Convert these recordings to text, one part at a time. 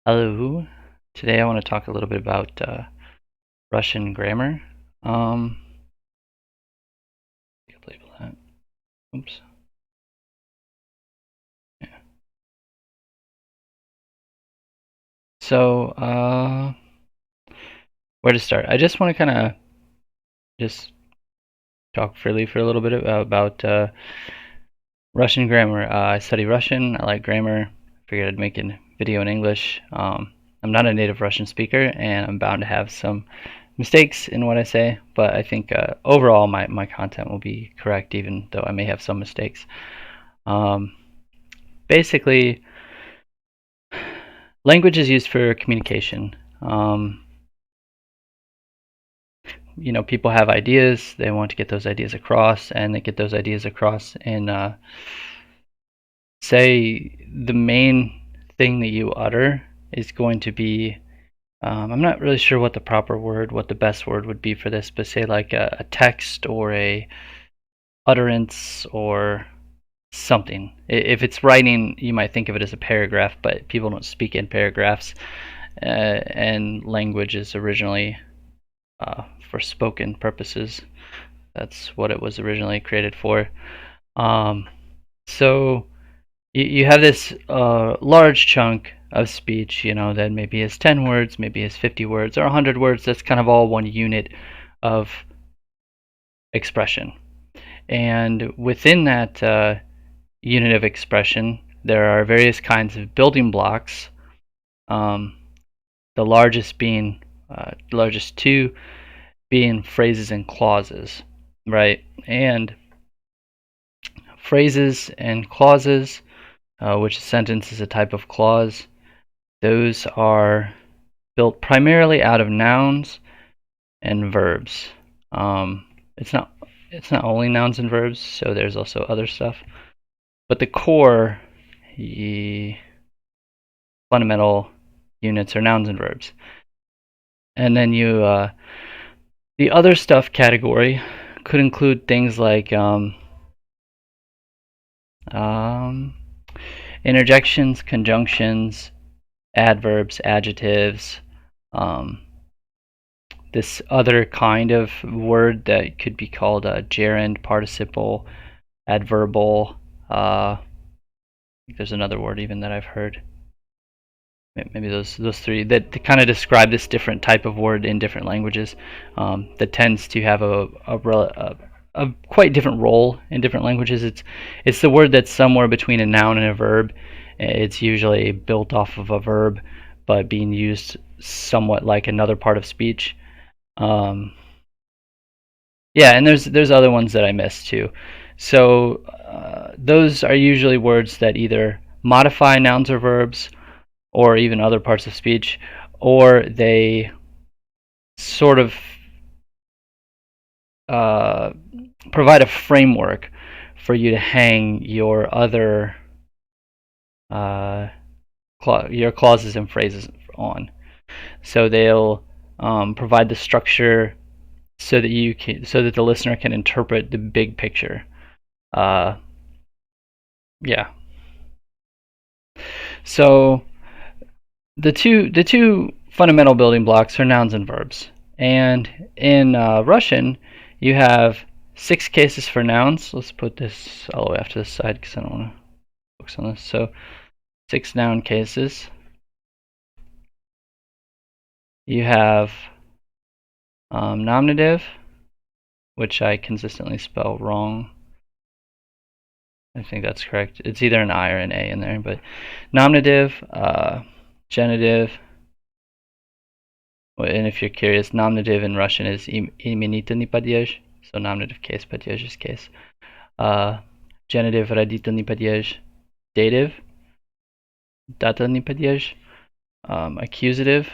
Hello. Today I want to talk a little bit about Russian grammar. Um, label that. Oops. Yeah. So, where to start? I just want to kind of just talk freely for a little bit about Russian grammar. I study Russian. I like grammar. Figured I'd make a video in English. I'm not a native Russian speaker, and I'm bound to have some mistakes in what I say, but I think overall my content will be correct, even though I may have some mistakes. Um, Basically, language is used for communication. People have ideas, they want to get those ideas across, and they get those ideas across in, say, the main thing that you utter is going to be, I'm not really sure what the proper word, what the best word would be for this, but say like a text or a utterance or something. If it's writing, you might think of it as a paragraph, but people don't speak in paragraphs, and language is originally for spoken purposes. That's what it was originally created for. Um, so you have this large chunk of speech, that maybe is 10 words, maybe is 50 words, or 100 words. That's kind of all one unit of expression. And within that unit of expression, there are various kinds of building blocks. Um, the largest two being phrases and clauses, right? And phrases and clauses, which a sentence is a type of clause, those are built primarily out of nouns and verbs. Um, it's not only nouns and verbs, so there's also other stuff. But the core fundamental units are nouns and verbs. And then the other stuff category could include things like um, interjections, conjunctions, adverbs, adjectives, um, this other kind of word that could be called a gerund, participle, adverbal. There's another word even that I've heard. Maybe those three that kind of describe this different type of word in different languages, that tends to have a quite different role in different languages. It's the word that's somewhere between a noun and a verb. It's usually built off of a verb, but being used somewhat like another part of speech. Um, yeah, and there's other ones that I missed too. So those are usually words that either modify nouns or verbs, or even other parts of speech, or they sort of uh, provide a framework for you to hang your other your clauses and phrases on. So they'll provide the structure so that the listener can interpret the big picture. Uh, yeah. So the two fundamental building blocks are nouns and verbs. And in Russian, you have 6 cases for nouns. Let's put this all the way off to the side because I don't want to focus on this. So 6 noun cases. You have nominative, which I consistently spell wrong. I think that's correct. It's either an I or an A in there, but nominative, genitive, and if you're curious, nominative in Russian is imenitelny падеж, so nominative case, падеж case. Genitive родительный падеж, dative, дательный падеж, accusative,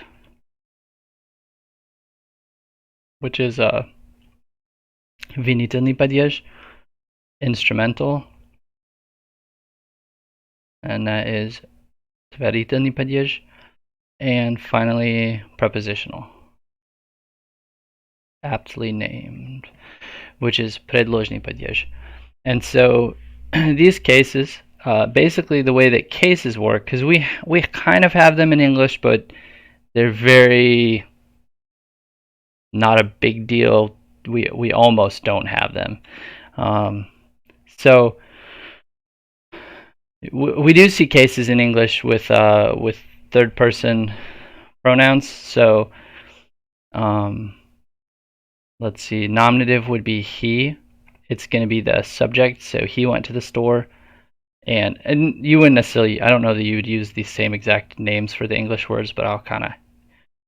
which is винительный падеж, instrumental, and that is творительный падеж, and finally prepositional, aptly named, which is предложный падеж. And so these cases basically the way that cases work, because we kind of have them in English, but they're very not a big deal. We almost don't have them. Um, so we do see cases in English with third person pronouns. So let's see, nominative would be he. It's going to be the subject. So he went to the store, and you wouldn't necessarily. I don't know that you would use the same exact names for the English words, but I'll kind of.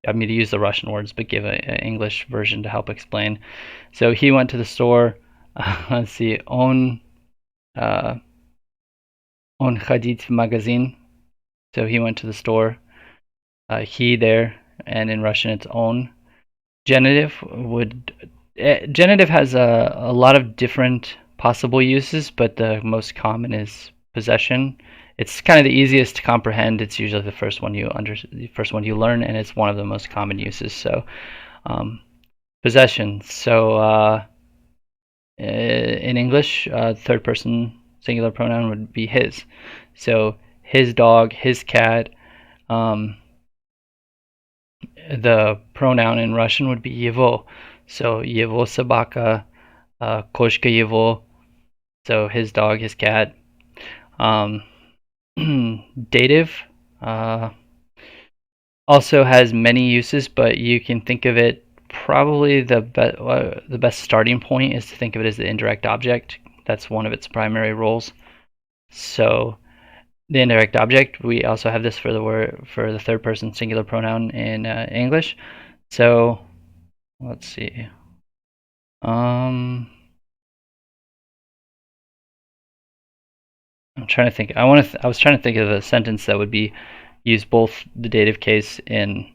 I mean to use the Russian words, but give an English version to help explain. So he went to the store. Let's see, on ходить в магазин. So he went to the store. He there, and in Russian it's on. Genitive would genitive has a lot of different possible uses, but the most common is possession. It's kind of the easiest to comprehend. It's usually the first one the first one you learn, and it's one of the most common uses. So possession. So in English, third person singular pronoun would be his. So his dog, his cat. The pronoun in Russian would be его. So его собака, кошка его. So his dog, his cat. Dative also has many uses, but you can think of it probably the best starting point is to think of it as the indirect object. That's one of its primary roles. So the indirect object, we also have this for the third person singular pronoun in English. So let's see. I'm trying to think. I was trying to think of a sentence that would be use both the dative case in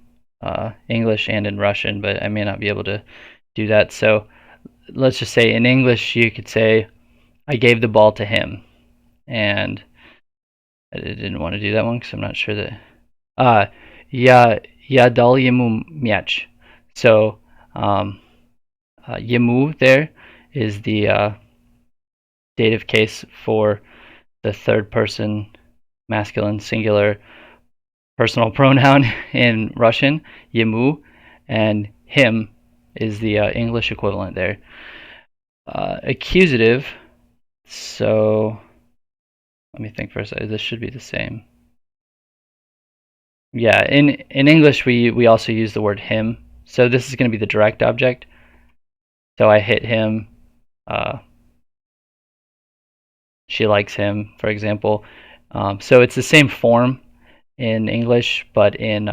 English and in Russian, but I may not be able to do that. So let's just say in English you could say, I gave the ball to him. And I didn't want to do that one because I'm not sure that... я дал ему мяч. So ему there is the dative case for the third person masculine singular personal pronoun in Russian, ему, and him is the English equivalent there. Accusative, so let me think for a second. This should be the same. Yeah, in English we also use the word him. So this is going to be the direct object. So I hit him. She likes him, for example. So it's the same form in English, but in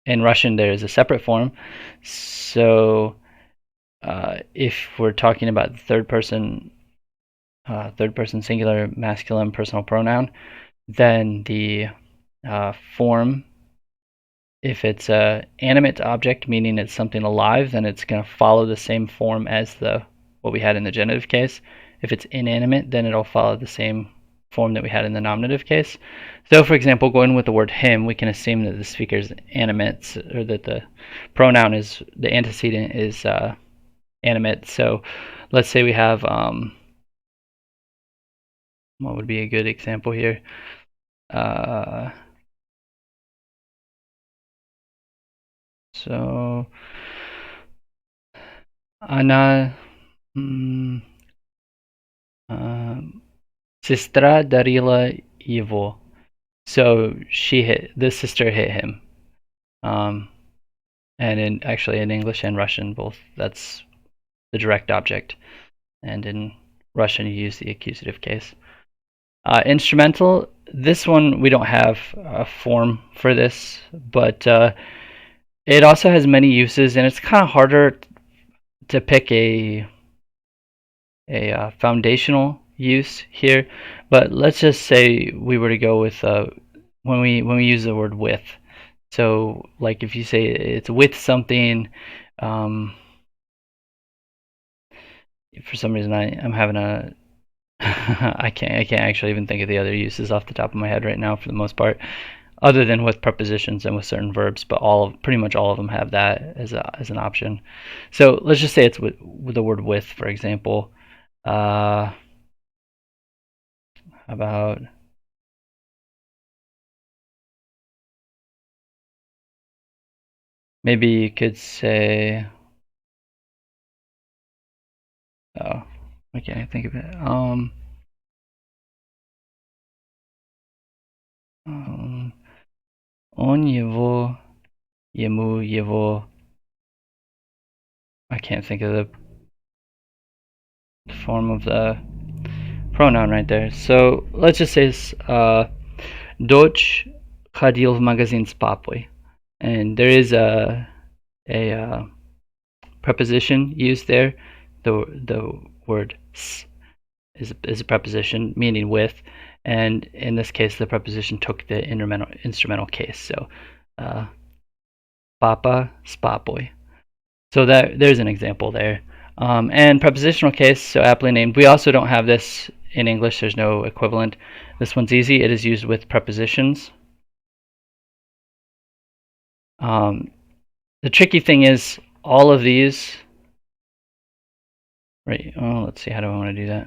Russian there is a separate form. So if we're talking about third person singular masculine personal pronoun, then the form, if it's a animate object, meaning it's something alive, then it's going to follow the same form as what we had in the genitive case. If it's inanimate, then it'll follow the same form that we had in the nominative case. So for example, going with the word him, we can assume that the speaker is animate, or that the pronoun is, the antecedent is animate. So let's say we have, what would be a good example here? So она сестра дарила его. So the sister hit him. And actually in English and Russian both, that's the direct object. And in Russian you use the accusative case. Instrumental, this one we don't have a form for this, but it also has many uses, and it's kind of harder to pick a foundational use here. But let's just say we were to go with when we use the word with. So like if you say it's with something, for some reason I'm having a I can't actually even think of the other uses off the top of my head right now for the most part, other than with prepositions and with certain verbs, but pretty much all of them have that as an option. So let's just say it's with the word with, for example. How about maybe you could say, oh, I can't think of it. On yevo, yemu, yevo. I can't think of the form of the pronoun right there. So let's just say Doch ходил в магазин с папой. And there is a preposition used there. The word s is a preposition meaning with, and in this case the preposition took the instrumental case. So papa s papой. So there's an example there. And prepositional case, so aptly named. We also don't have this in English. There's no equivalent. This one's easy. It is used with prepositions. The tricky thing is all of these, right? Oh, let's see. How do I want to do that?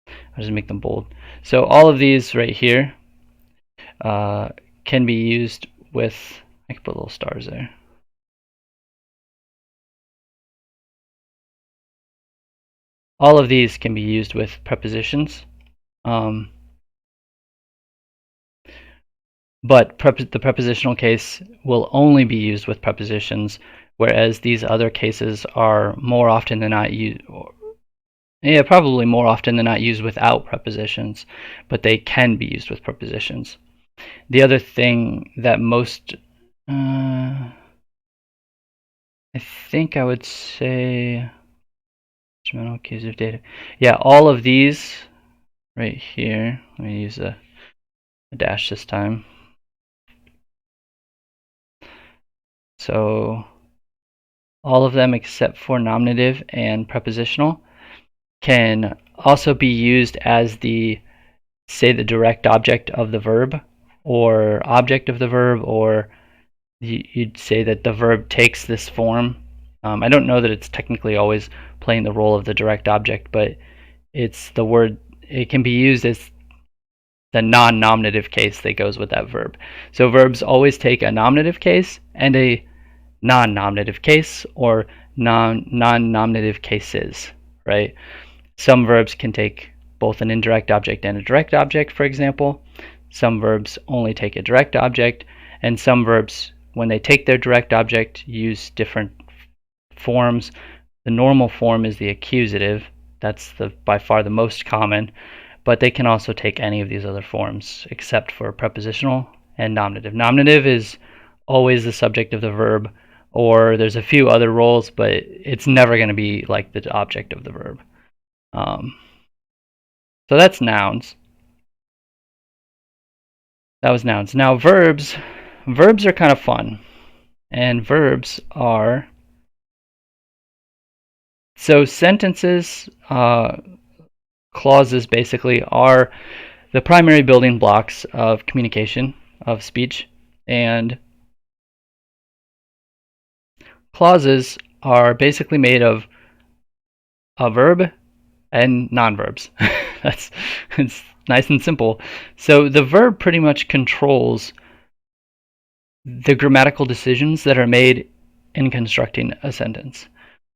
I'll just make them bold. So all of these right here can be used with, I can put little stars there. All of these can be used with prepositions. But the prepositional case will only be used with prepositions, whereas these other cases are more often than not used, probably more often than not used without prepositions, but they can be used with prepositions. The other thing that most, I think I would say, instrumental accusative data. Yeah, all of these right here, let me use a dash this time. So all of them except for nominative and prepositional can also be used as the, say, the direct object of the verb or object of the verb, or you'd say that the verb takes this form. I don't know that it's technically always playing the role of the direct object, but it's the word, it can be used as the non-nominative case that goes with that verb. So verbs always take a nominative case and a non-nominative case, or non-nominative cases, right? Some verbs can take both an indirect object and a direct object, for example. Some verbs only take a direct object, and some verbs, when they take their direct object, use different forms. The normal form is the accusative. That's by far the most common, but they can also take any of these other forms except for prepositional and nominative. Nominative is always the subject of the verb, or there's a few other roles, but it's never going to be like the object of the verb. So that's nouns. That was nouns. Now verbs are kind of fun. And verbs are, so sentences, clauses basically are the primary building blocks of communication, of speech, and clauses are basically made of a verb and non-verbs. It's nice and simple. So the verb pretty much controls the grammatical decisions that are made in constructing a sentence.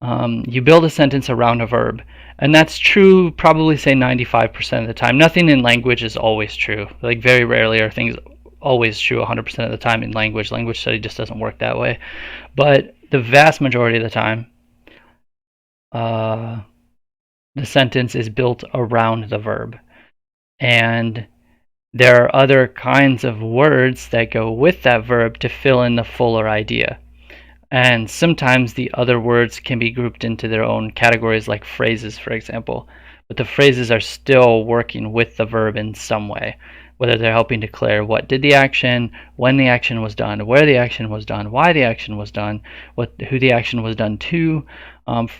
You build a sentence around a verb, and that's true probably, say, 95% of the time. Nothing in language is always true. Like, very rarely are things always true 100% of the time in language. Language study just doesn't work that way. But the vast majority of the time, the sentence is built around the verb. And there are other kinds of words that go with that verb to fill in the fuller idea. And sometimes the other words can be grouped into their own categories, like phrases, for example. But the phrases are still working with the verb in some way, whether they're helping declare what did the action, when the action was done, where the action was done, why the action was done, who the action was done to,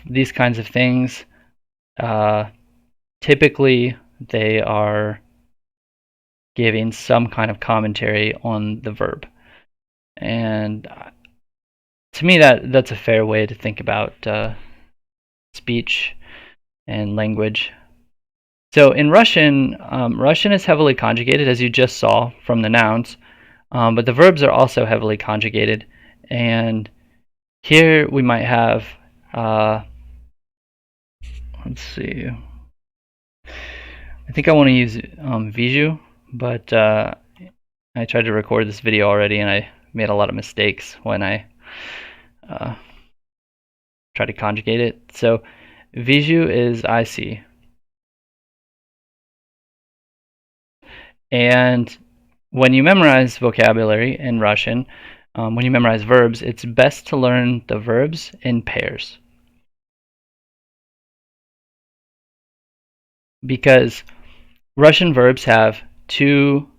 these kinds of things. Typically, they are giving some kind of commentary on the verb. And to me, that's a fair way to think about speech and language. So in Russian, Russian is heavily conjugated, as you just saw from the nouns, but the verbs are also heavily conjugated. And here we might have, let's see, I think I want to use Viju, but I tried to record this video already and I made a lot of mistakes when I tried to conjugate it. So Viju is I see. And when you memorize vocabulary in Russian, when you memorize verbs, it's best to learn the verbs in pairs. Because Russian verbs have two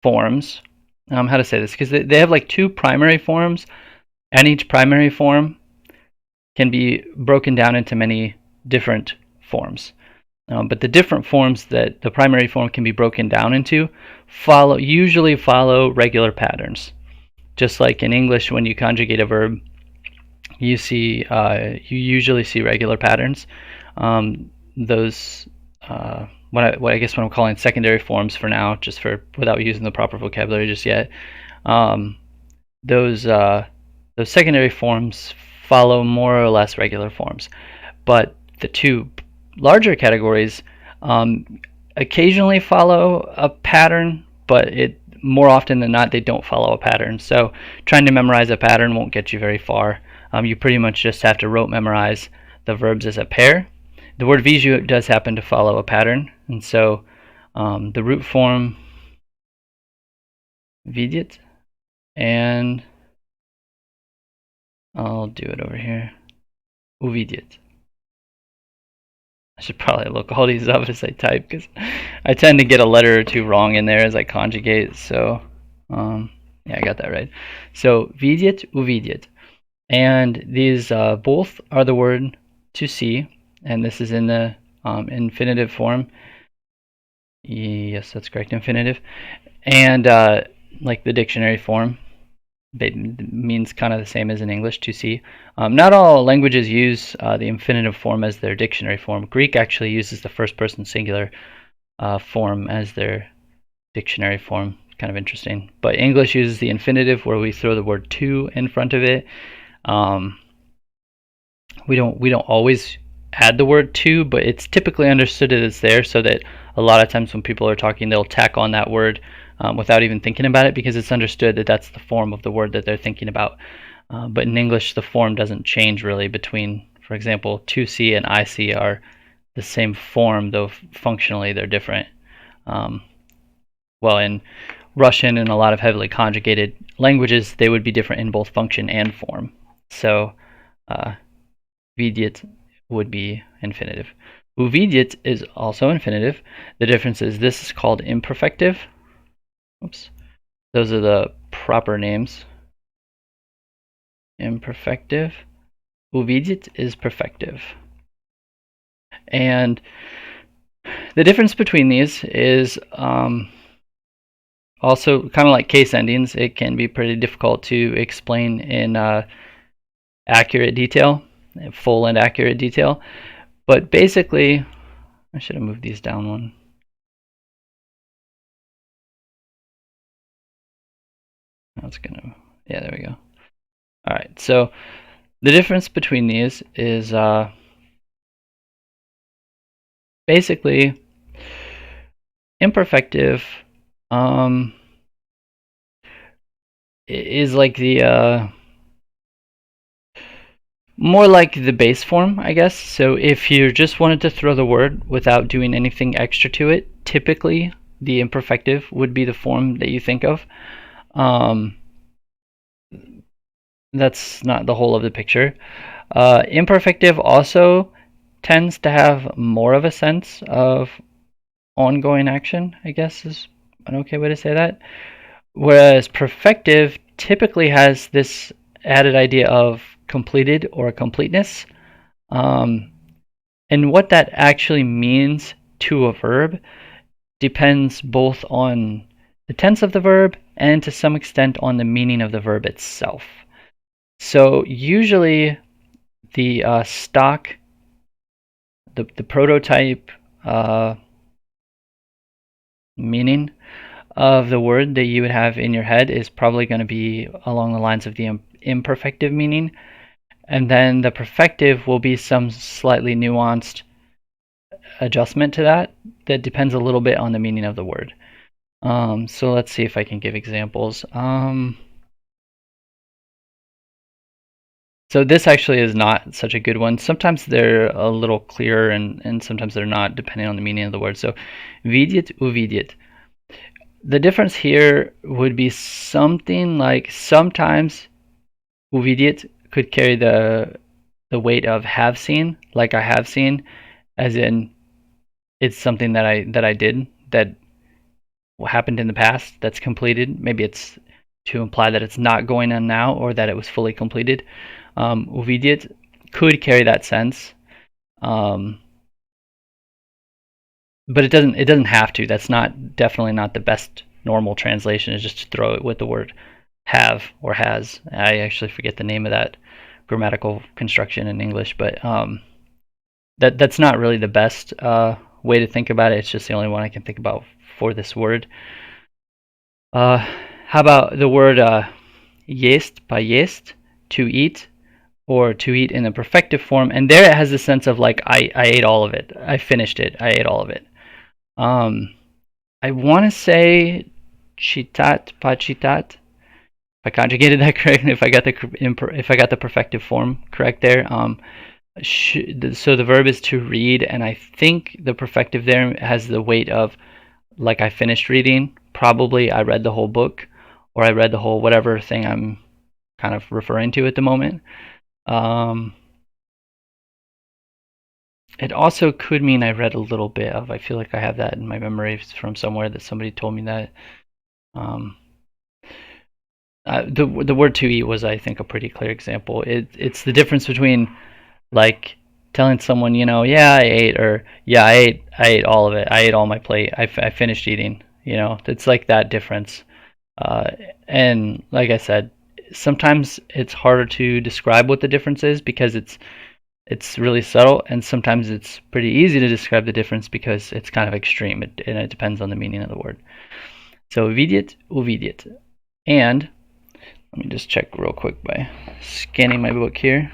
forms. How to say this? Because they have like two primary forms, and each primary form can be broken down into many different forms. But the different forms that the primary form can be broken down into usually follow regular patterns. Just like in English, when you conjugate a verb, you usually see regular patterns. Those what I guess what I'm calling secondary forms for now, just without using the proper vocabulary just yet. Those secondary forms follow more or less regular forms, but the two larger categories occasionally follow a pattern, but more often than not they don't follow a pattern. So trying to memorize a pattern won't get you very far. You pretty much just have to rote memorize the verbs as a pair. The word viju does happen to follow a pattern, and so the root form vidit, and I'll do it over here, uvidit. I should probably look all these up as I type, because I tend to get a letter or two wrong in there as I conjugate. So yeah, I got that right. So vidit, uvidit, and these both are the word to see, and this is in the infinitive form. Yes, that's correct, infinitive. And like the dictionary form, it means kind of the same as in English, to see. Not all languages use the infinitive form as their dictionary form. Greek actually uses the first person singular form as their dictionary form. Kind of interesting. But English uses the infinitive, where we throw the word to in front of it. We don't always add the word to, but it's typically understood that it's there, so that a lot of times when people are talking, they'll tack on that word without even thinking about it, because it's understood that that's the form of the word that they're thinking about. But in English, the form doesn't change really between, for example, to see and I see are the same form, though functionally they're different. Well, in Russian and a lot of heavily conjugated languages, they would be different in both function and form. So vidit would be infinitive. Uvidit is also infinitive. The difference is this is called imperfective. Oops. Those are the proper names. Imperfective. Uvidit is perfective. And the difference between these is also kind of like case endings. It can be pretty difficult to explain in accurate detail, full and accurate detail. But basically, I should have moved these down one. That's gonna, yeah, there we go. All right, so the difference between these is basically imperfective is like the more like the base form, I guess. So if you just wanted to throw the word without doing anything extra to it, typically the imperfective would be the form that you think of. That's not the whole of the picture. Imperfective also tends to have more of a sense of ongoing action, I guess is an okay way to say that. Whereas perfective typically has this added idea of completed or completeness. And what that actually means to a verb depends both on the tense of the verb and to some extent on the meaning of the verb itself. So usually the stock, the prototype meaning of the word that you would have in your head is probably going to be along the lines of the imperfective meaning, and then the perfective will be some slightly nuanced adjustment to that that depends a little bit on the meaning of the word. So let's see if I can give examples. So this actually is not such a good one. Sometimes they're a little clearer and sometimes they're not, depending on the meaning of the word. So видеть, увидеть. The difference here would be something like sometimes увидеть could carry the weight of have seen, like I have seen, as in it's something that I did that happened in the past that's completed. Maybe it's to imply that it's not going on now or that it was fully completed. Увидеть could carry that sense, but it doesn't have to. That's definitely not the best normal translation, is just to throw it with the word have or has. I actually forget the name of that grammatical construction in English, but that's not really the best way to think about it. It's just the only one I can think about for this word. How about the word есть, поесть, to eat, or to eat in the perfective form, and there it has the sense of like I ate all of it, I finished it, I ate all of it. I want to say citat, pacitat. If I conjugated that correctly, if I got the perfective form correct there. So the verb is to read, and I think the perfective there has the weight of like I finished reading. Probably I read the whole book, or I read the whole whatever thing I'm kind of referring to at the moment. It also could mean I read a little bit of. I feel like I have that in my memory from somewhere that somebody told me that. The word to eat was, I think, a pretty clear example. It's the difference between like telling someone, yeah, I ate, or yeah, I ate all of it. I ate all my plate. I finished eating. It's like that difference. And like I said, sometimes it's harder to describe what the difference is because it's really subtle, and sometimes it's pretty easy to describe the difference because it's kind of extreme, and it depends on the meaning of the word. So видеть, увидеть. And let me just check real quick by scanning my book here.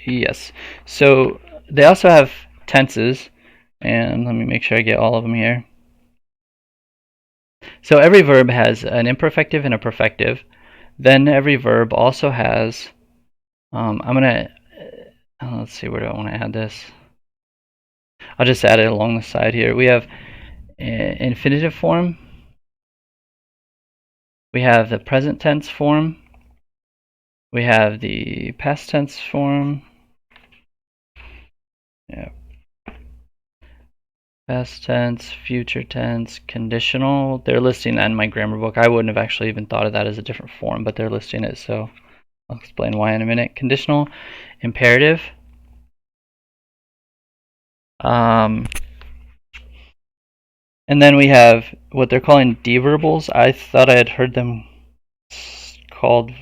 Yes. So they also have tenses, and let me make sure I get all of them here. So every verb has an imperfective and a perfective. Then every verb also has, I'm going to, let's see, where do I want to add this? I'll just add it along the side here. We have infinitive form. We have the present tense form. We have the past tense form. Yeah. Past tense, future tense, conditional. They're listing that in my grammar book. I wouldn't have actually even thought of that as a different form, but they're listing it, so I'll explain why in a minute. Conditional, imperative. And then we have what they're calling deverbals. I thought I had heard them called,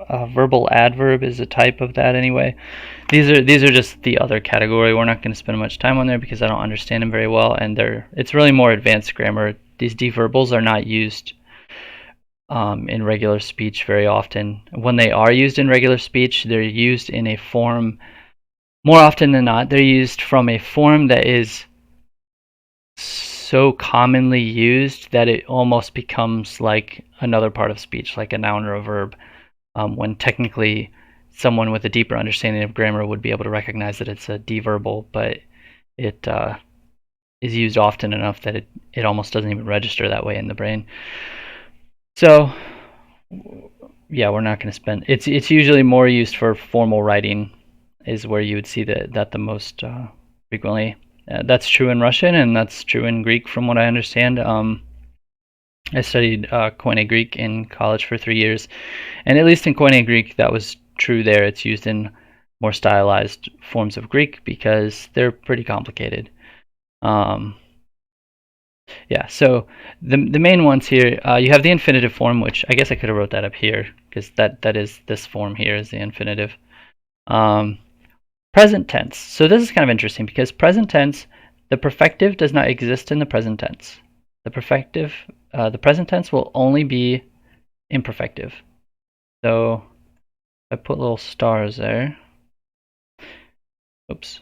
verbal adverb is a type of that anyway. These are just the other category. We're not going to spend much time on there because I don't understand them very well, and it's really more advanced grammar. These deverbals are not used in regular speech very often. When they are used in regular speech, they're used in a form, more often than not, they're used from a form that is so commonly used that it almost becomes like another part of speech, like a noun or a verb, when technically someone with a deeper understanding of grammar would be able to recognize that it's a deverbal, but it is used often enough that it almost doesn't even register that way in the brain. So yeah, we're not going to spend, it's usually more used for formal writing is where you would see that the most frequently. That's true in Russian, and that's true in Greek from what I understand. I studied Koine Greek in college for 3 years, and at least in Koine Greek that was true there. It's used in more stylized forms of Greek because they're pretty complicated. Yeah, so the main ones here, you have the infinitive form, which I guess I could have wrote that up here because that is this form here is the infinitive. Present tense. So this is kind of interesting because present tense, the perfective does not exist in the present tense. The present tense will only be imperfective. So I put little stars there. Oops.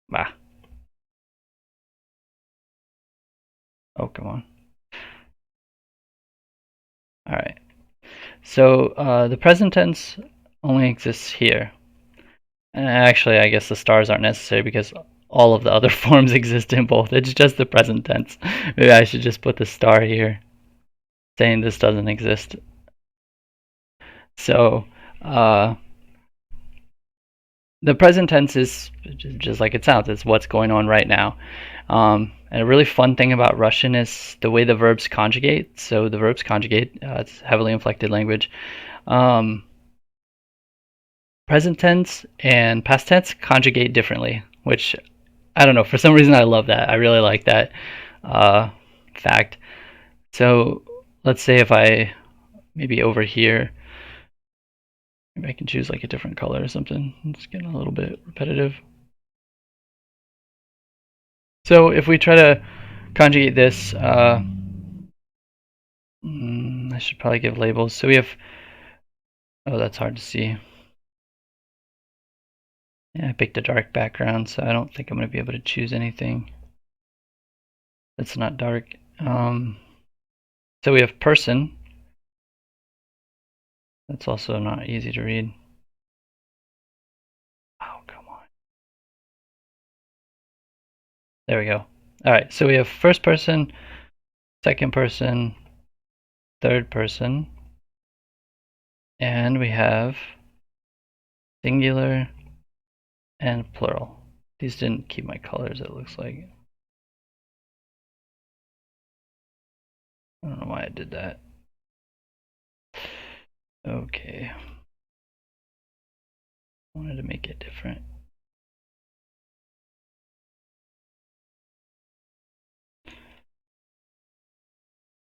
Bah. Oh, come on. All right. So the present tense only exists here. And actually, I guess the stars aren't necessary because all of the other forms exist in both. It's just the present tense. Maybe I should just put the star here, saying this doesn't exist. So the present tense is just like it sounds. It's what's going on right now. And a really fun thing about Russian is the way the verbs conjugate. So the verbs conjugate. It's heavily inflected language. Present tense and past tense conjugate differently, which I don't know. For some reason, I love that. I really like that fact. So let's say if I maybe over here, maybe I can choose like a different color or something. It's getting a little bit repetitive. So if we try to conjugate this, I should probably give labels. So we have, oh, that's hard to see. Yeah, I picked a dark background, so I don't think I'm going to be able to choose anything that's not dark. So we have person. That's also not easy to read. Oh, come on. There we go. All right, so we have first person, second person, third person, and we have singular and plural. These didn't keep my colors, it looks like. I don't know why I did that. Okay. I wanted to make it different.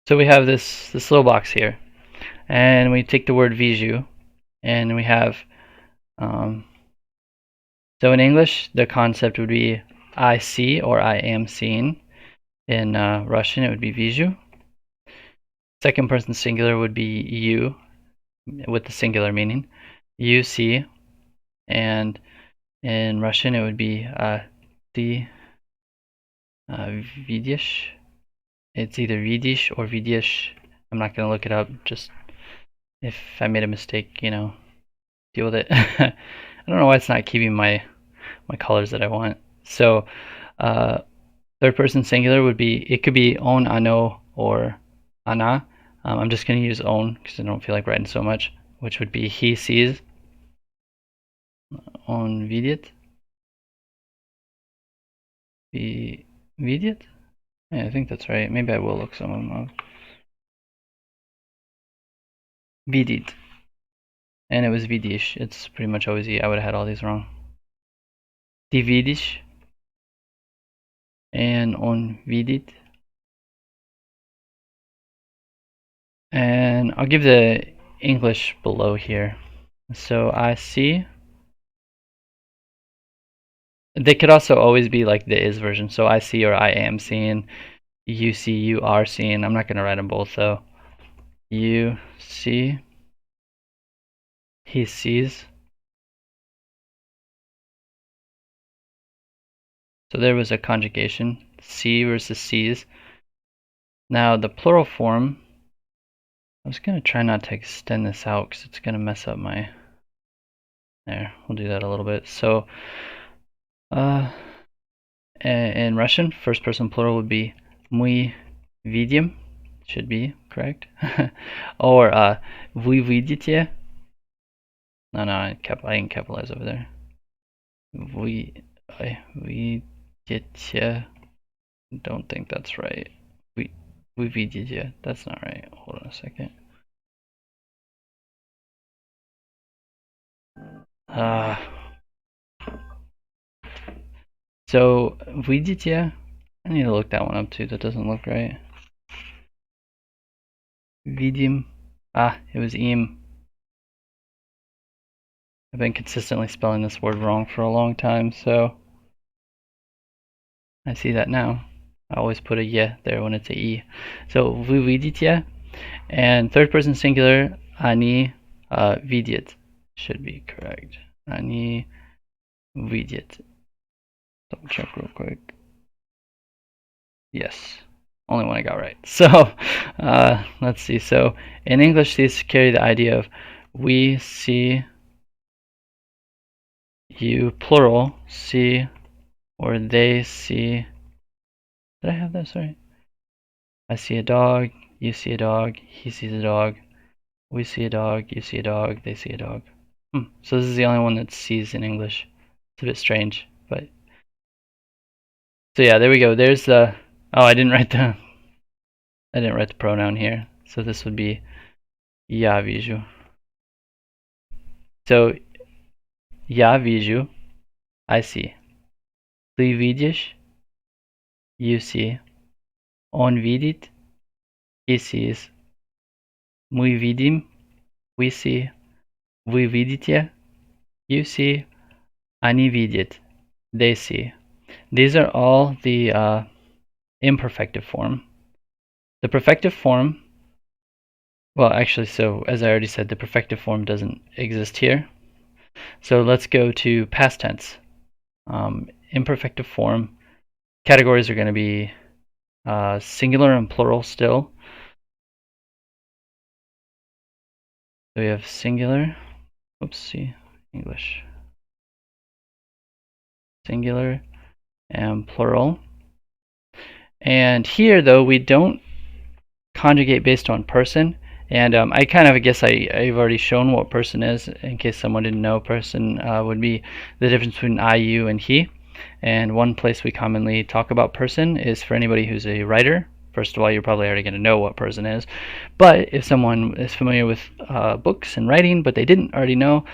So we have this little box here, and we take the word viju, and we have, so in English, the concept would be I see or I am seeing. In Russian, it would be viju. Second person singular would be you, with the singular meaning. You see, and in Russian, it would be ty vidish. It's either vidish or vidish. I'm not going to look it up. Just if I made a mistake, deal with it. I don't know why it's not keeping my colors that I want. So third person singular would be, it could be on, ano, or ana. I'm just going to use on because I don't feel like writing so much, which would be he sees. On vidit. Vidit? Yeah, I think that's right. Maybe I will look some of them up. Vidit. And it was vidish. It's pretty much always I would have had all these wrong. Dividish. And on vidit. And I'll give the English below here. So I see. They could also always be like the is version. So I see or I am seeing. You see, you are seeing. I'm not going to write them both though. You see. He sees. So there was a conjugation. See versus sees. Now the plural form, I was going to try not to extend this out because it's going to mess up my, there, we'll do that a little bit. So in Russian, first person plural would be мы видим, should be correct. Or вы видите. No, I didn't capitalize over there. Вы видите. Don't think that's right. Вы видите. That's not right. Hold on a second. So видите. I need to look that one up too. That doesn't look right. Видим. It was im. I've been consistently spelling this word wrong for a long time, so I see that now. I always put a ye there when it's a e. So вы видите, and third person singular, они видят should be correct. Они видят. Double check real quick. Yes, only one I got right. So let's see. So in English, these carry the idea of we see you, plural, see, or they see. Did I have that? Sorry. I see a dog, you see a dog, he sees a dog, we see a dog, you see a dog, they see a dog. So this is the only one that sees in English. It's a bit strange, but so yeah, there we go. There's the I didn't write the pronoun here. So this would be я вижу. So я вижу, I see. Ты видишь, you see. Он видит, he sees. Мы видим, we see. Вы видите, you see. Они видят, they see. These are all the imperfective form. The perfective form, well, actually, so as I already said, the perfective form doesn't exist here. So let's go to past tense. Imperfective form categories are going to be singular and plural still. So we have singular, oopsie, English. Singular and plural. And here, though, we don't conjugate based on person. And I kind of guess I've already shown what person is. In case someone didn't know, person would be the difference between I, you, and he. And one place we commonly talk about person is for anybody who's a writer. First of all, you're probably already going to know what person is. But if someone is familiar with books and writing, but they didn't already know,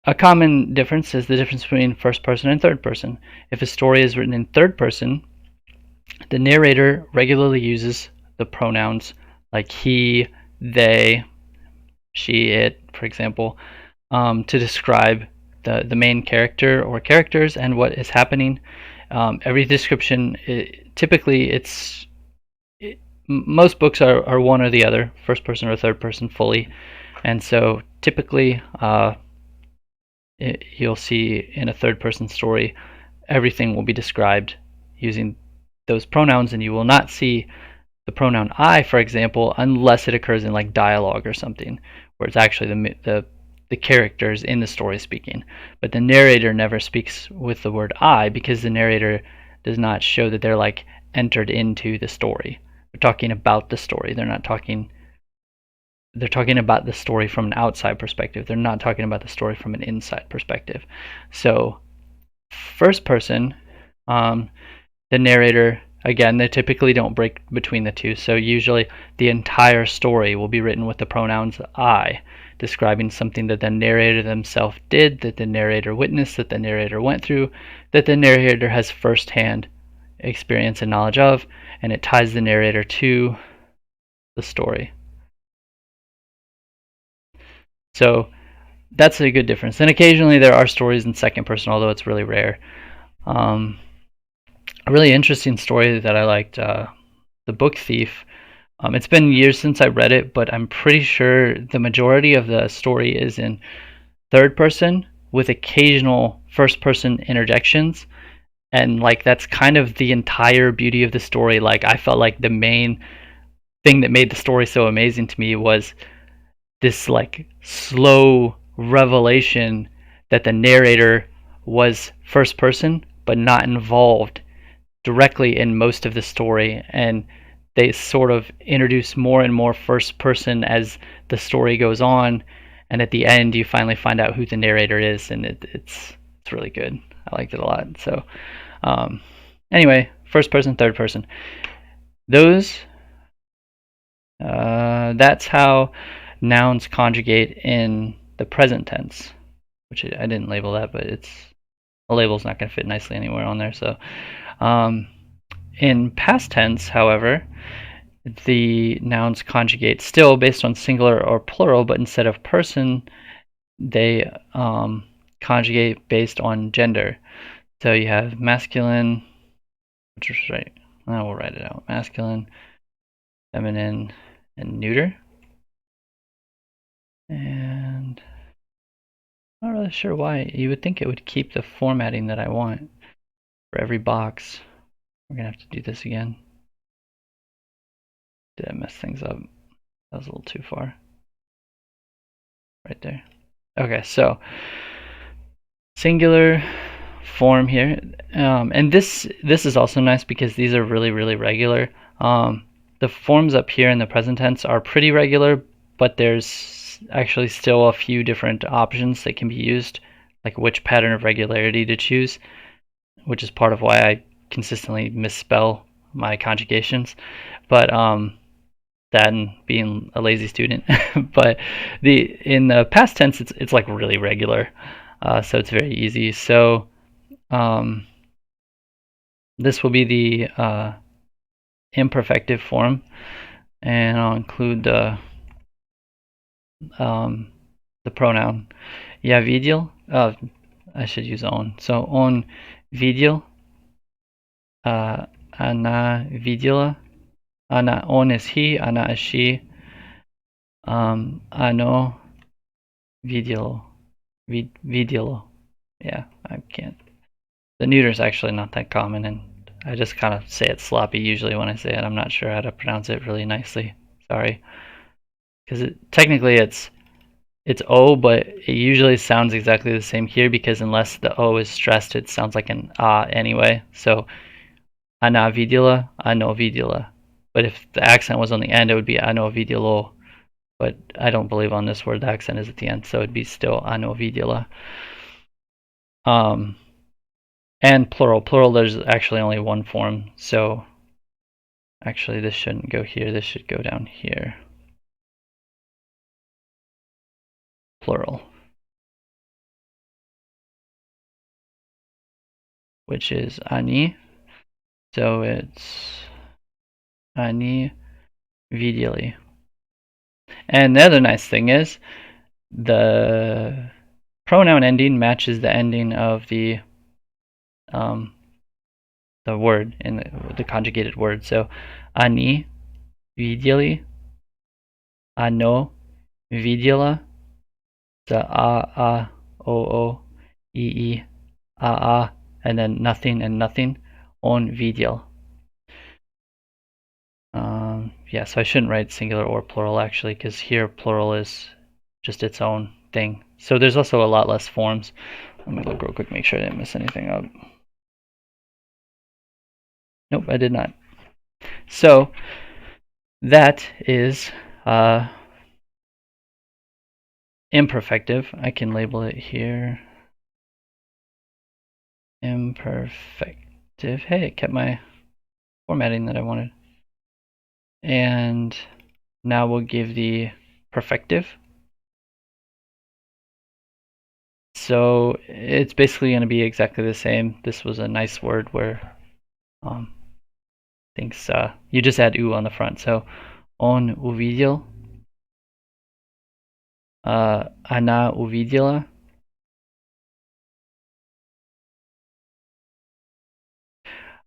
a common difference is the difference between first person and third person. If a story is written in third person, the narrator regularly uses the pronouns like he, they, she, it, for example, to describe the main character or characters and what is happening. Every description, most books are one or the other, first person or third person fully, and so typically you'll see in a third person story everything will be described using those pronouns, and you will not see the pronoun I, for example, unless it occurs in like dialogue or something, where it's actually the characters in the story speaking. But the narrator never speaks with the word I, because the narrator does not show that they're like entered into the story. They're talking about the story. They're talking about the story from an outside perspective. They're not talking about the story from an inside perspective. So first person, the narrator, again, they typically don't break between the two. So usually the entire story will be written with the pronouns I, describing something that the narrator themselves did, that the narrator witnessed, that the narrator went through, that the narrator has firsthand experience and knowledge of, and it ties the narrator to the story. So that's a good difference. And occasionally there are stories in second person, although it's really rare. A really interesting story that I liked, The Book Thief. It's been years since I read it, but I'm pretty sure the majority of the story is in third person with occasional first person interjections. And like that's kind of the entire beauty of the story. Like I felt like the main thing that made the story so amazing to me was this like slow revelation that the narrator was first person but not involved directly in most of the story, and they sort of introduce more and more first person as the story goes on, and at the end you finally find out who the narrator is, and it's really good. I liked it a lot. So anyway, first person, third person, those that's how nouns conjugate in the present tense, which I didn't label that, but it's a label's not going to fit nicely anywhere on there. So in past tense, however, the nouns conjugate still based on singular or plural, but instead of person, they conjugate based on gender. So you have masculine, which is right. We'll write it out. Masculine, feminine, and neuter. And I'm not really sure why. You would think it would keep the formatting that I want for every box. We're gonna have to do this again. Did I mess things up? That was a little too far. Right there. Okay, so singular form here, and this is also nice because these are really regular. The forms up here in the present tense are pretty regular, but there's actually still a few different options that can be used, like which pattern of regularity to choose, which is part of why I consistently misspell my conjugations. But that and being a lazy student. But in the past tense, it's like really regular, so it's very easy. So this will be the imperfective form, and I'll include the pronoun я видел. I should use on. So он видел, она видела, он is he, она is she, оно видело, видело. Yeah, I can't. The neuter is actually not that common, and I just kind of say it sloppy usually when I say it. I'm not sure how to pronounce it really nicely. Sorry, because technically it's O, but it usually sounds exactly the same here because unless the O is stressed, it sounds like an ah anyway. So она видела, оно видела. But if the accent was on the end, it would be оно видело. But I don't believe on this word the accent is at the end, so it'd be still оно видела. And plural. Plural, there's actually only one form, so actually this shouldn't go here, this should go down here. Plural. Which is они. So it's они видели. And the other nice thing is the pronoun ending matches the ending of the word in the conjugated word. So они видели, оно видело, the o, и, and then nothing and nothing, он видел. Yeah, so I shouldn't write singular or plural actually, because here plural is just its own thing. So there's also a lot less forms. Let me look real quick, make sure I didn't miss anything up. Nope, I did not. So that is imperfective. I can label it here. Imperfective. Hey, it kept my formatting that I wanted. And now we'll give the perfective. So it's basically going to be exactly the same. This was a nice word where things you just add u on the front. So on uvidel, она увидела,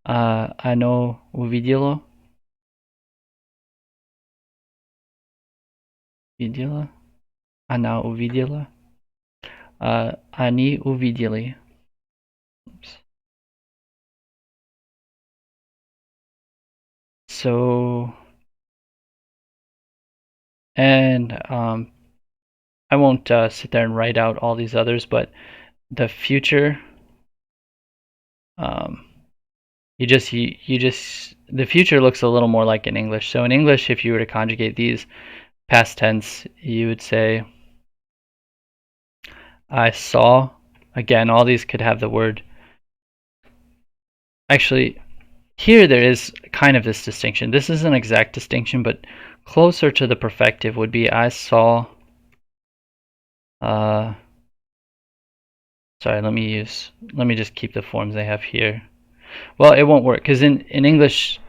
оно увидело, видела, она увидела, они увидели. Oops. So, and I won't sit there and write out all these others, but the future, the future looks a little more like in English. So in English, if you were to conjugate these past tense, you would say I saw. Again, all these could have the word. Actually, here there is kind of this distinction. This is an exact distinction, but closer to the perfective would be I saw. Sorry, let me just keep the forms I have here. Well, it won't work because in English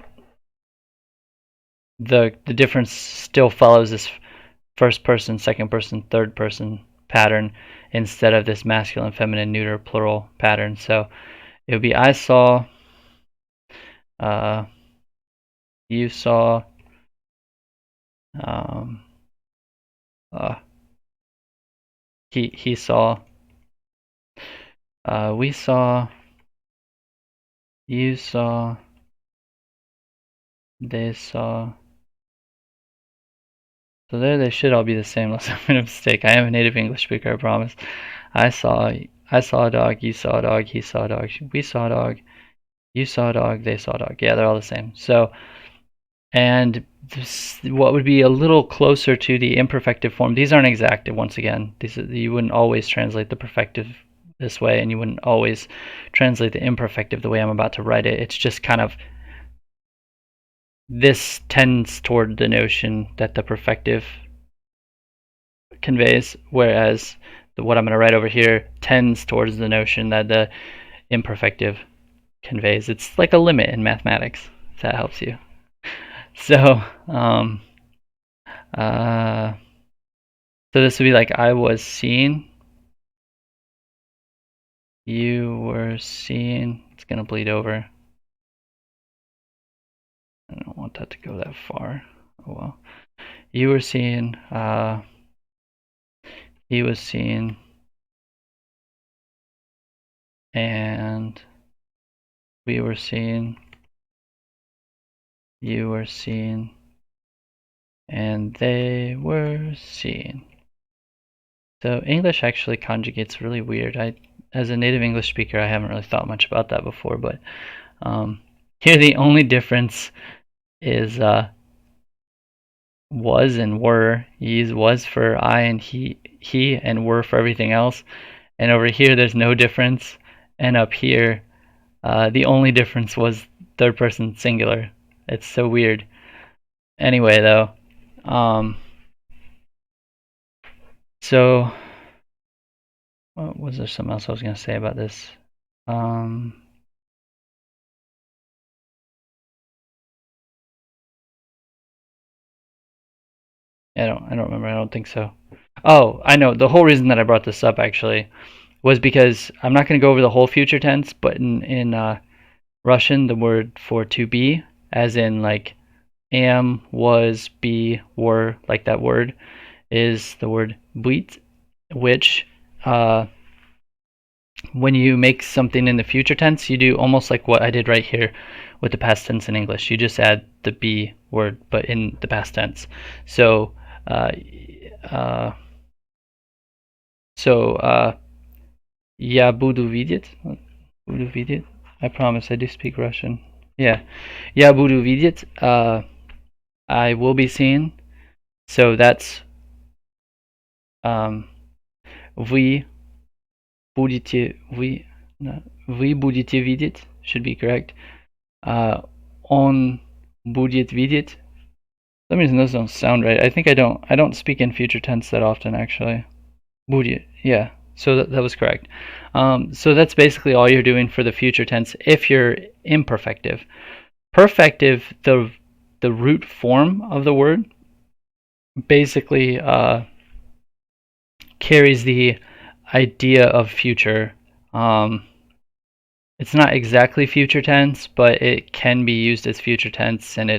the difference still follows this first person, second person, third person pattern instead of this masculine, feminine, neuter, plural pattern. So it would be I saw, you saw, um, uh, he saw, we saw, you saw, they saw. So there they should all be the same unless I made a mistake. I am a native English speaker, I promise. I saw a dog, you saw a dog, he saw a dog, we saw a dog, you saw a dog, they saw a dog. Yeah, they're all the same. So, and this, what would be a little closer to the imperfective form, these aren't exact once again. You wouldn't always translate the perfective this way, and you wouldn't always translate the imperfective the way I'm about to write it. It's just kind of, this tends toward the notion that the perfective conveys, whereas what I'm going to write over here tends towards the notion that the imperfective conveys. It's like a limit in mathematics, if that helps you. So, so this would be like I was seeing, you were seeing. It's going to bleed over. I don't want that to go that far. Oh well. You were seeing, he was seeing, and we were seeing, you were seeing, and they were seeing. So English actually conjugates really weird. As a native English speaker, I haven't really thought much about that before, but here the only difference is was and were. You use was for I and he, and were for everything else. And over here, there's no difference. And up here, the only difference was third person singular. It's so weird. Anyway, though, so was there something else I was going to say about this? I don't remember. I don't think so. Oh, I know. The whole reason that I brought this up actually was because I'm not going to go over the whole future tense, but in Russian, the word for to be, as in like am, was, be, were, like that word, is the word быть, which when you make something in the future tense, you do almost like what I did right here with the past tense in English. You just add the be word, but in the past tense. So, я буду видеть. Буду видеть. I promise, I do speak Russian. Yeah. Я буду видеть. I will be seeing. So that's вы будете вы будете видеть should be correct. Он будет видеть. For some reason those don't sound right. I think I don't speak in future tense that often actually. Будет, yeah. So that was correct. So that's basically all you're doing for the future tense if you're imperfective. Perfective, the root form of the word basically carries the idea of future. It's not exactly future tense, but it can be used as future tense, and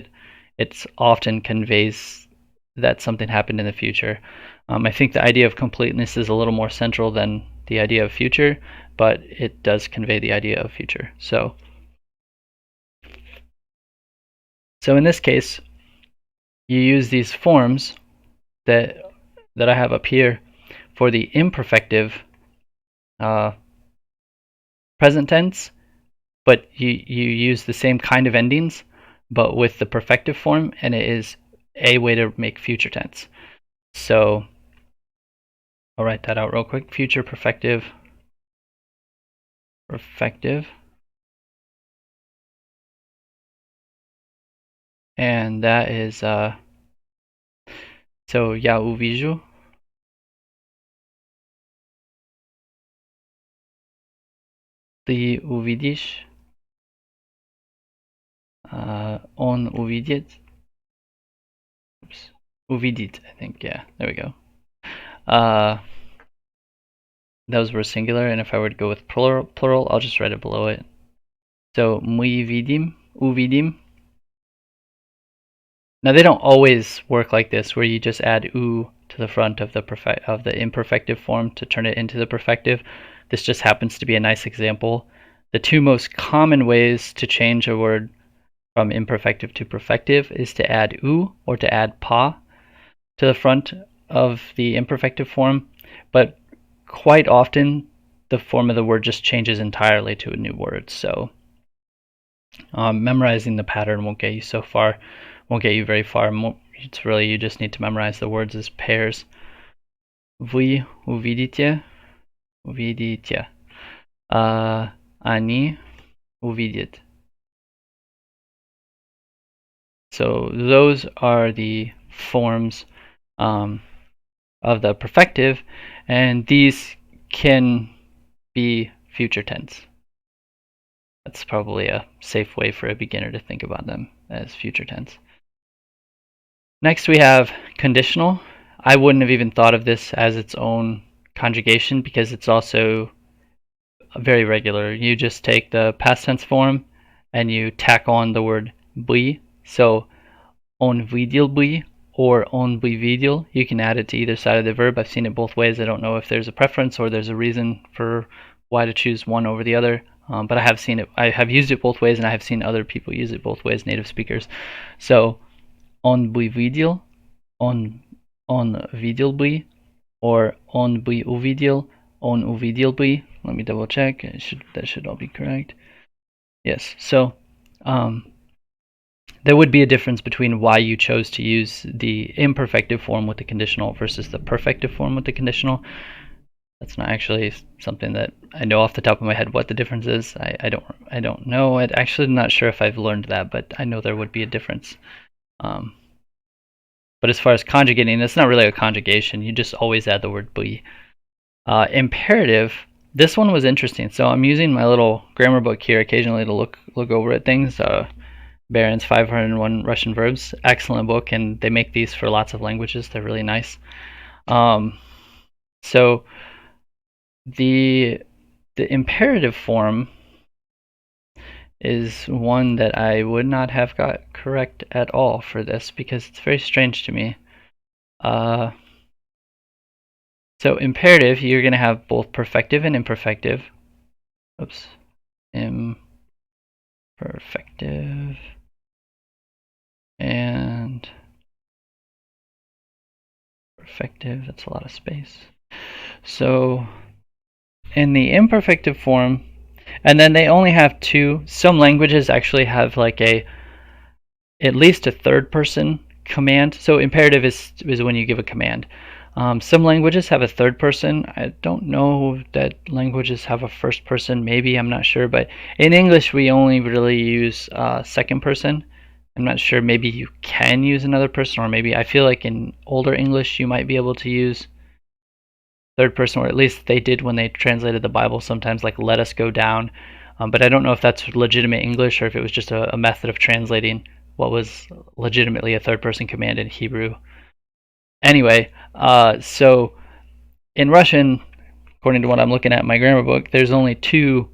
it's often conveys that something happened in the future. I think the idea of completeness is a little more central than the idea of future, but it does convey the idea of future. So in this case, you use these forms that I have up here for the imperfective present tense, but you use the same kind of endings, but with the perfective form, and it is a way to make future tense. So I'll write that out real quick. Future perfective, and that is so я увижу, ты увидишь, он увидит. Oops. Увидит, I think. Yeah, there we go. those were singular, and if I were to go with plural, I'll just write it below it. So my vidim, uvidim. Now they don't always work like this, where you just add u to the front of the imperfective form to turn it into the perfective. This just happens to be a nice example. The two most common ways to change a word from imperfective to perfective is to add u or to add pa to the front of the imperfective form, but quite often the form of the word just changes entirely to a new word. So memorizing the pattern won't get you very far. It's really, you just need to memorize the words as pairs. Вы увидите, они увидят. So those are the forms of the perfective, and these can be future tense. That's probably a safe way for a beginner to think about them, as future tense. Next we have conditional. I wouldn't have even thought of this as its own conjugation because it's also very regular. You just take the past tense form and you tack on the word by. So on videl by or on by videl, you can add it to either side of the verb. I've seen it both ways. I don't know if there's a preference or there's a reason for why to choose one over the other. But I have seen it. I have used it both ways, and I have seen other people use it both ways, native speakers. So on by videl, on videl by, or on by uvidel, on uvidel by. Let me double check. That should all be correct. Yes. So there would be a difference between why you chose to use the imperfective form with the conditional versus the perfective form with the conditional. That's not actually something that I know off the top of my head what the difference is. I don't know. I'm actually not sure if I've learned that, but I know there would be a difference. But as far as conjugating, it's not really a conjugation. You just always add the word by. Imperative. This one was interesting. So I'm using my little grammar book here occasionally to look over at things. Barron's 501 Russian Verbs. Excellent book, and they make these for lots of languages. They're really nice. So the imperative form is one that I would not have got correct at all for this because it's very strange to me. So imperative, you're going to have both perfective and imperfective. Oops. Imperfective and perfective. That's a lot of space. So in the imperfective form, and then they only have two. Some languages actually have like at least a third person command. So imperative is when you give a command. Some languages have a third person. I don't know that languages have a first person. Maybe, I'm not sure. But in English, we only really use second person. I'm not sure. Maybe you can use another person, or maybe I feel like in older English you might be able to use third person, or at least they did when they translated the Bible sometimes, like let us go down. But I don't know if that's legitimate English or if it was just a method of translating what was legitimately a third person command in Hebrew. Anyway, so in Russian, according to what I'm looking at in my grammar book, there's only two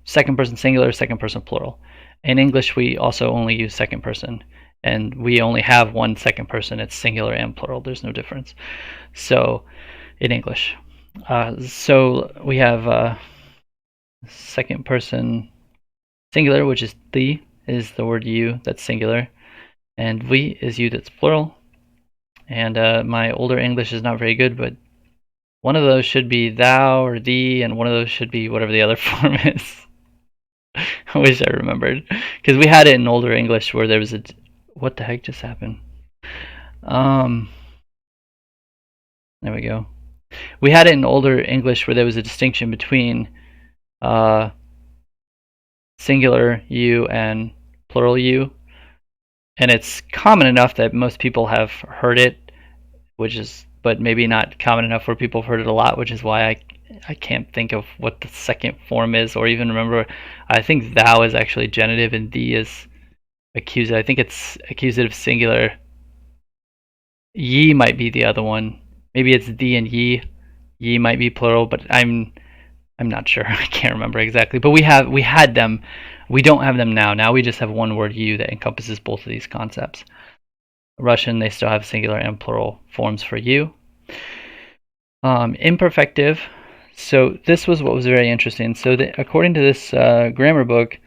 second person singular, second person plural. In English, we also only use second person, and we only have one second person. It's singular and plural. There's no difference. So in English. So we have second person singular, which is the, is the word you, that's singular, and we is you, that's plural. And my older English is not very good, but one of those should be thou or thee, and one of those should be whatever the other form is. I wish I remembered, because we had it in older English where there was a, what the heck just happened? There we go. We had it in older English where there was a distinction between singular you and plural you, and it's common enough that most people have heard it, which is, but maybe not common enough where people have heard it a lot, which is why I can't think of what the second form is, or even remember. I think thou is actually genitive and thee is accusative. I think it's accusative singular. Ye might be the other one. Maybe it's thee and ye. Ye might be plural, but I'm not sure. I can't remember exactly. But we had them. We don't have them now. Now we just have one word you that encompasses both of these concepts. Russian, they still have singular and plural forms for you. Imperfective. So this was what was very interesting. So according to this grammar book,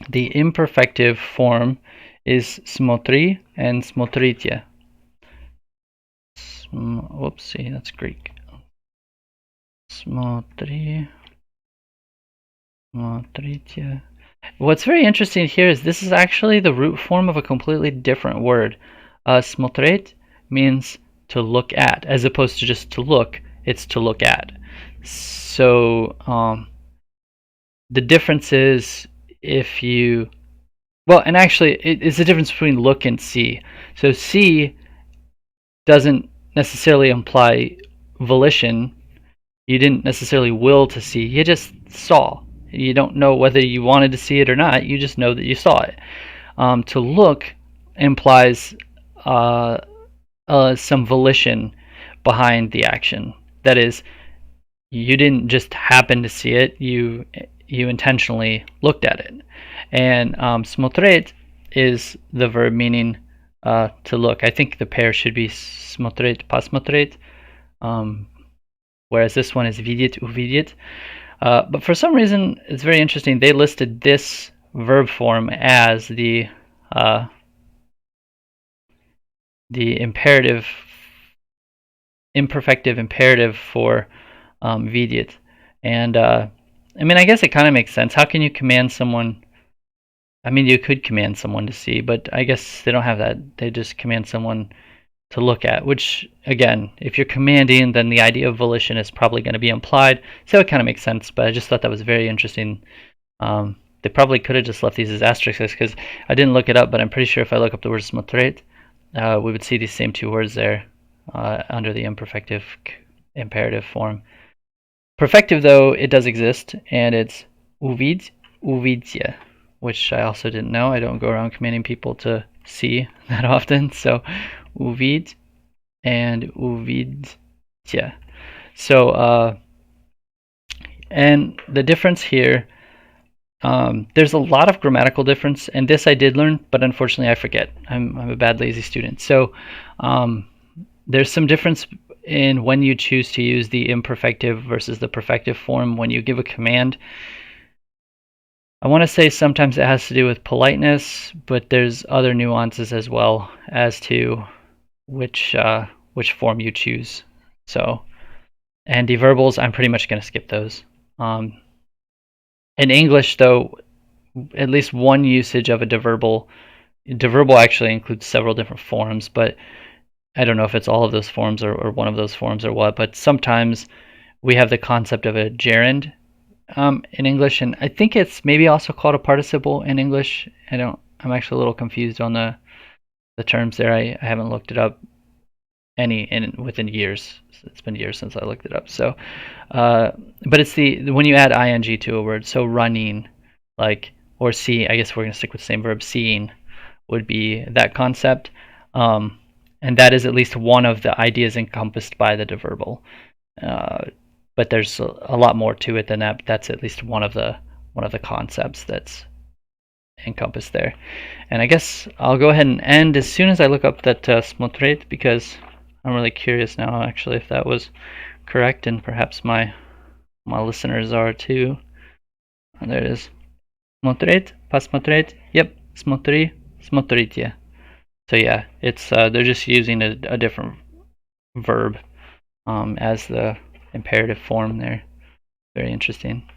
the imperfective form is smotri and smotritia. Whoopsie, that's Greek. Smotri, smotritia. What's very interesting here is this is actually the root form of a completely different word. Smotret means to look at, as opposed to just to look, it's to look at. So the difference is if you, well, and actually it's the difference between look and see. So see doesn't necessarily imply volition. You didn't necessarily will to see, you just saw. You don't know whether you wanted to see it or not, you just know that you saw it. To look implies some volition behind the action. That is, you didn't just happen to see it, you intentionally looked at it. And smotret is the verb meaning to look. I think the pair should be smotret, pasmotret, whereas this one is vidit, uvidit. But for some reason, it's very interesting. They listed this verb form as the imperative, imperfective imperative for vidit. And I mean, I guess it kind of makes sense. How can you command someone? I mean, you could command someone to see, but I guess they don't have that. They just command someone to look at, which, again, if you're commanding, then the idea of volition is probably going to be implied. So it kind of makes sense, but I just thought that was very interesting. They probably could have just left these as asterisks, because I didn't look it up, but I'm pretty sure if I look up the word smotret, we would see these same two words there under the imperfective imperative form. Perfective, though, it does exist, and it's uvid, uvidya, which I also didn't know. I don't go around commanding people to see that often. So uvid and uvidya. So and the difference here, there's a lot of grammatical difference, and this I did learn, but unfortunately I forget. I'm a bad lazy student. So there's some difference in when you choose to use the imperfective versus the perfective form when you give a command. I want to say sometimes it has to do with politeness, but there's other nuances as well as to which form you choose. So, and the verbals, I'm pretty much going to skip those. In English, though, at least one usage of a deverbal. Deverbal actually includes several different forms, but I don't know if it's all of those forms or one of those forms or what. But sometimes we have the concept of a gerund in English, and I think it's maybe also called a participle in English. I'm actually a little confused on the terms there. I haven't looked it up within years. It's been years since I looked it up. So, but it's when you add ing to a word. So running, or see. I guess we're gonna stick with the same verb. Seeing would be that concept, and that is at least one of the ideas encompassed by the deverbal. But there's a lot more to it than that. But that's at least one of the concepts that's encompassed there. And I guess I'll go ahead and end as soon as I look up that smotret, because I'm really curious now actually if that was correct, and perhaps my listeners are too. And there it is. Smotret, pasmotret. Yep, smotri, smotritia. So yeah, it's they're just using a different verb as the imperative form there. Very interesting.